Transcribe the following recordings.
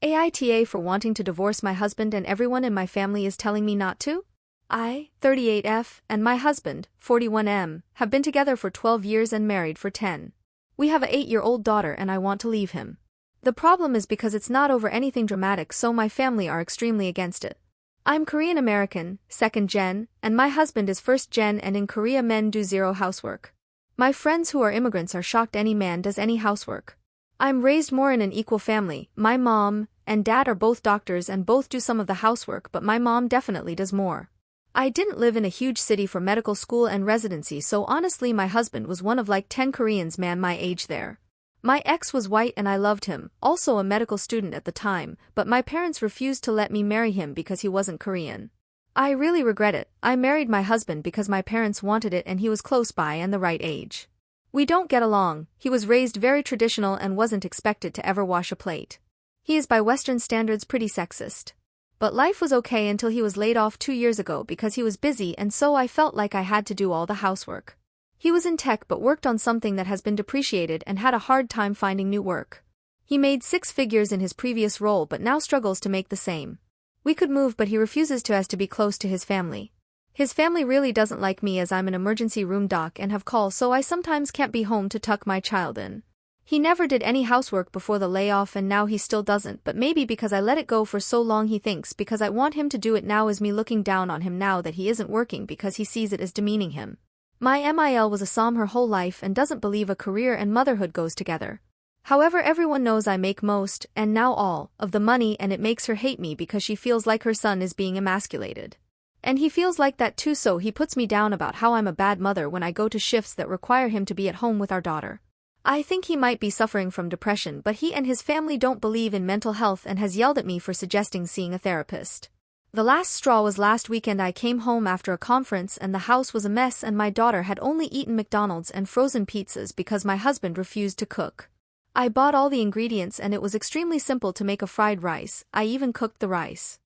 AITA for wanting to divorce my husband and everyone in my family is telling me not to? I, 38F, and my husband, 41M, have been together for 12 years and married for 10. We have a 8-year-old daughter and I want to leave him. The problem is because it's not over anything dramatic, so my family are extremely against it. I'm Korean American, 2nd gen, and my husband is 1st gen, and in Korea men do zero housework. My friends who are immigrants are shocked any man does any housework. I'm raised more in an equal family. My mom and dad are both doctors and both do some of the housework, but my mom definitely does more. I didn't live in a huge city for medical school and residency, so honestly my husband was one of like 10 Koreans man my age there. My ex was white and I loved him, also a medical student at the time, but my parents refused to let me marry him because he wasn't Korean. I really regret it. I married my husband because my parents wanted it and he was close by and the right age. We don't get along. He was raised very traditional and wasn't expected to ever wash a plate. He is by Western standards pretty sexist. But life was okay until he was laid off 2 years ago because he was busy, and so I felt like I had to do all the housework. He was in tech but worked on something that has been depreciated and had a hard time finding new work. He made 6 figures in his previous role but now struggles to make the same. We could move but he refuses to be close to his family. His family really doesn't like me as I'm an emergency room doc and have call, so I sometimes can't be home to tuck my child in. He never did any housework before the layoff and now he still doesn't, but maybe because I let it go for so long he thinks because I want him to do it now is me looking down on him now that he isn't working because he sees it as demeaning him. My MIL was a SOM her whole life and doesn't believe a career and motherhood goes together. However, everyone knows I make most, and now all, of the money, and it makes her hate me because she feels like her son is being emasculated. And he feels like that too, so he puts me down about how I'm a bad mother when I go to shifts that require him to be at home with our daughter. I think he might be suffering from depression, but he and his family don't believe in mental health and has yelled at me for suggesting seeing a therapist. The last straw was last weekend. I came home after a conference and the house was a mess and my daughter had only eaten McDonald's and frozen pizzas because my husband refused to cook. I bought all the ingredients and it was extremely simple to make a fried rice. I even cooked the rice.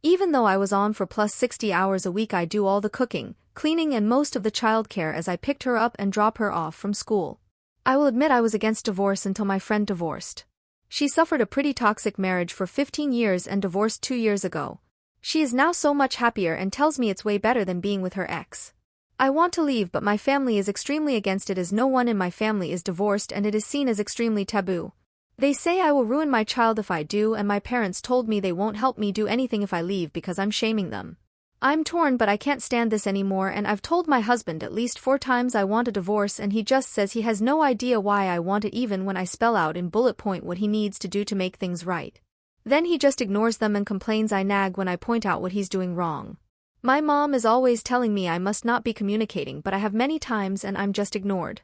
Even though I was on for plus 60 hours a week, I do all the cooking, cleaning and most of the childcare as I picked her up and drop her off from school. I will admit I was against divorce until my friend divorced. She suffered a pretty toxic marriage for 15 years and divorced 2 years ago. She is now so much happier and tells me it's way better than being with her ex. I want to leave but my family is extremely against it as no one in my family is divorced and it is seen as extremely taboo. They say I will ruin my child if I do, and my parents told me they won't help me do anything if I leave because I'm shaming them. I'm torn but I can't stand this anymore and I've told my husband at least 4 times I want a divorce and he just says he has no idea why I want it even when I spell out in bullet point what he needs to do to make things right. Then he just ignores them and complains I nag when I point out what he's doing wrong. My mom is always telling me I must not be communicating, but I have many times and I'm just ignored.